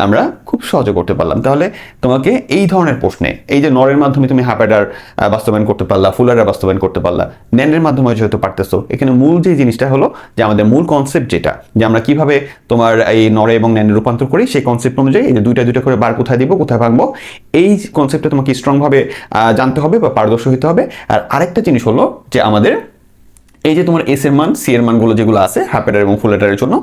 A: আমরা খুব সহজে করতে পারলাম। তাহলে তোমাকে এই ধরনের প্রশ্নে এই যে নরের মাধ্যমে তুমি হাফ অ্যাডার বাস্তবায়ন করতে পারলা, ফুল অ্যাডার বাস্তবায়ন করতে পারলা, ন্যান্ডের মাধ্যমে যেহেতু পারতেছো, এখানে মূল যে জিনিসটা হলো যে আমাদের মূল কনসেপ্ট যেটা যে আমরা কিভাবে তোমার এই নরে এবং ন্যান্ডে রূপান্তর করি, সেই কনসেপ্ট অনুযায়ী এই যে দুইটা করে বার কোথায় দিব কোথায় ভাঙবো, এই কনসেপ্টটা তোমাকে স্ট্রংভাবে জানতে হবে বা পারদর্শী হতে হবে। আর আরেকটা জিনিস হলো যে আমাদের এই যে তোমার এস এর মান, সি এর মানগুলো যেগুলো আছে হাফ অ্যাডার এবং ফুল অ্যাডারের জন্য,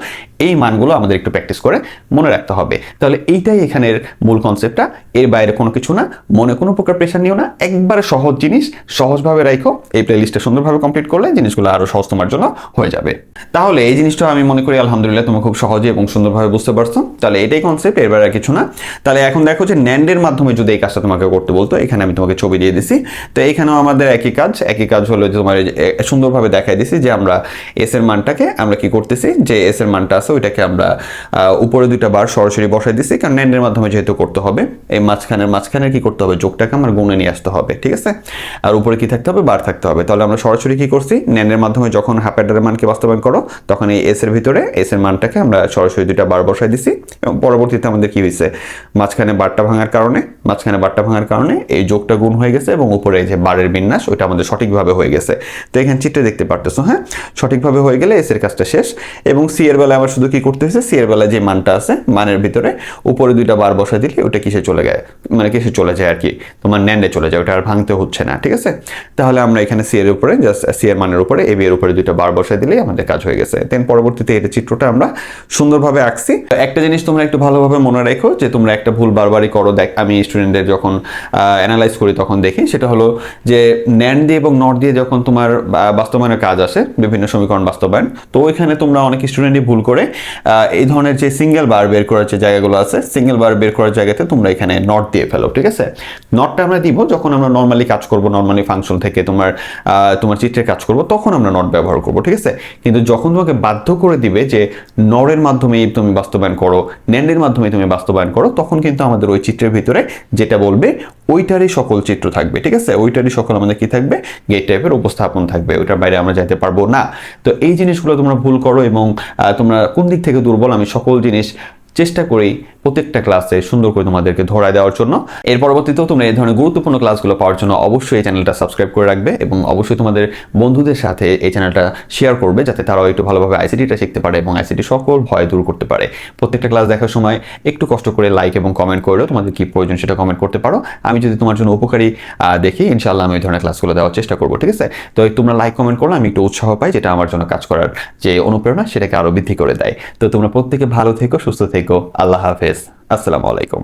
A: এই মানগুলো আমাদের একটু প্র্যাকটিস করে মনে রাখতে হবে। তাহলে এইটাই এখানের মূল কনসেপ্টটা, এর বাইরে কোনো কিছু না। মনে কোনো প্রকার প্রেশার নিও না, একবারে সহজ জিনিস সহজভাবে রাখো। এই প্লেলিস্টটা সুন্দরভাবে কমপ্লিট করলে জিনিসগুলো আরো সহজ তোমার জন্য হয়ে যাবে। তাহলে এই জিনিসটা আমি মনে করি আলহামদুলিল্লাহ তুমি খুব সহজে এবং সুন্দরভাবে বুঝতে পারছো। তাহলে এটাই কনসেপ্ট, এর বাইরে কিছু না। তাহলে এখন দেখো যে ন্যান্ডের মাধ্যমে যদি এই কাজটা তোমাকে করতে বলতো, এখানে আমি তোমাকে ছবি দিয়ে দিছি। তো এখানেও আমাদের একই কাজ হলো যে তোমার সুন্দরভাবে দেখাই দিছি যে আমরা এস এর মানটাকে আমরা কি করতেছি, যে এস এর মানটা আছে ওইটাকে আমরা উপরে দুইটা বার সরাসরি বসাই দিছি, কারণ ন্যান্ডের মাধ্যমে যেহেতু করতে হবে, এই মাঝখানে কি করতে হবে, যোগটাকে আমার গুণে নিয়ে আসতে হবে, ঠিক আছে, আর উপরে কি থাকতে হবে, বার থাকতে হবে। তাহলে আমরা সরাসরি কি করছি, ন্যান্ডের মাধ্যমে যখন হাফ অ্যাডারের মানকে বাস্তবায়ন করো, তখন এই এস এর ভিতরে এস এর মানটাকে আমরা সরাসরি দুইটা বার বসাই দিছি এবং পরবর্তীতে আমাদের কি হয়েছে, মাঝখানে বারটা ভাঙার কারণে এই যোগটা গুণ হয়ে গেছে এবং উপরে এই যে বারের বিন্যাস ওইটা আমাদের সঠিকভাবে হয়ে গেছে। তো এখানে চিত্রে দেখতে পারতেছো, হ্যাঁ, সঠিকভাবে হয়ে গেলে এস এর কাজটা শেষ। এবং সি এর বেলায় আমার শুধু কি করতে হয়েছে, সি এর বেলায় যে মানটা আছে মানের ভিতরে উপরে দুইটা বার বসাই দিলে ওটা কিসে চলে যায় আর কি, তোমার ন্যান্ডে চলে যায়, ওটা আর ভাঙতে হচ্ছে না, ঠিক আছে। তাহলে আমরা এখানে সি এর উপরে জাস্ট সি এর মানের উপরে এ বি এর উপরে দুইটা বার বসাই দিলেই আমাদের কাজ হয়ে গেছে। দেন পরবর্তীতে এটা চিত্রটা আমরা সুন্দরভাবে আঁকছি। একটা জিনিস তোমরা একটু ভালোভাবে মনে রাখো যে তোমরা একটা ভুল বারবারই করো, আমি স্টুডেন্টদের যখন অ্যানালাইজ করি তখন দেখি, সেটা হলো যে ন্যান্ড দিয়ে এবং নট দিয়ে যখন তোমার বাস্তবায়নের কাজ আসে, বিভিন্ন সমীকরণ বাস্তবায়ন, তো ওইখানে তোমরা অনেক স্টুডেন্টই ভুল করে এই ধরনের যে সিঙ্গেল বার বের করার যে জায়গাগুলো আছে, সিঙ্গেল বার বের করার জায়গাতে তোমরা এখানে নট দিয়ে ফেলো, ঠিক আছে। নটটা আমরা দিব যখন আমরা নর্মালি কাজ করব, নর্মালি ফাংশন থেকে তোমার চিত্রের কাজ করব, তখন আমরা নট ব্যবহার করব, ঠিক আছে। কিন্তু যখন তোমাকে বাধ্য করে দিবে যে নরের মাধ্যমে তুমি বাস্তবায়ন করো, ন্যান্ডের মাধ্যমে তুমি বাস্তবায়ন করো, তখন কিন্তু আমাদের ওই চিত্রের ভিতরে যেটা বলবে ওইটারই সকল চিত্র থাকবে, ঠিক আছে, ওইটারই সকল আমাদের কি থাকবে, গেট টাইপের উপস্থাপন থাকবে, ওইটার বাইরে আমরা যাইতে পারবো না। তো এই জিনিসগুলো তোমরা ভুল করো এবং তোমরা কোন দিক থেকে দুর্বল, আমি সকল জিনিস চেষ্টা করি প্রত্যেকটা ক্লাসে সুন্দর করে তোমাদেরকে ধরায় দেওয়ার জন্য। এর পরবর্তীতেও তোমরা এই ধরনের গুরুত্বপূর্ণ ক্লাসগুলো পাওয়ার জন্য অবশ্যই এই চ্যানেলটা সাবস্ক্রাইব করে রাখবে এবং অবশ্যই তোমাদের বন্ধুদের সাথে এই চ্যানেলটা শেয়ার করবে, যাতে তারাও একটু ভালোভাবে আইসিটিটা শিখতে পারে এবং আইসিটি সকল ভয় দূর করতে পারে। প্রত্যেকটা ক্লাস দেখার সময় একটু কষ্ট করে লাইক এবং কমেন্ট করেও তোমাদের কি প্রয়োজন সেটা কমেন্ট করতে পারো। আমি যদি তোমার জন্য উপকারী দেখি, ইনশাআল্লাহ আমি এই ধরনের ক্লাসগুলো দেওয়ার চেষ্টা করবো, ঠিক আছে। তো তোমরা লাইক কমেন্ট করলে আমি একটু উৎসাহ পাই, যেটা আমার জন্য কাজ করার যে অনুপ্রেরণা সেটাকে আরো বৃদ্ধি করে দেয়। তো তোমরা প্রত্যেকে ভালো থেকো, সুস্থ থেকো। আল্লাহ হাফেজ, আসসালামু আলাইকুম।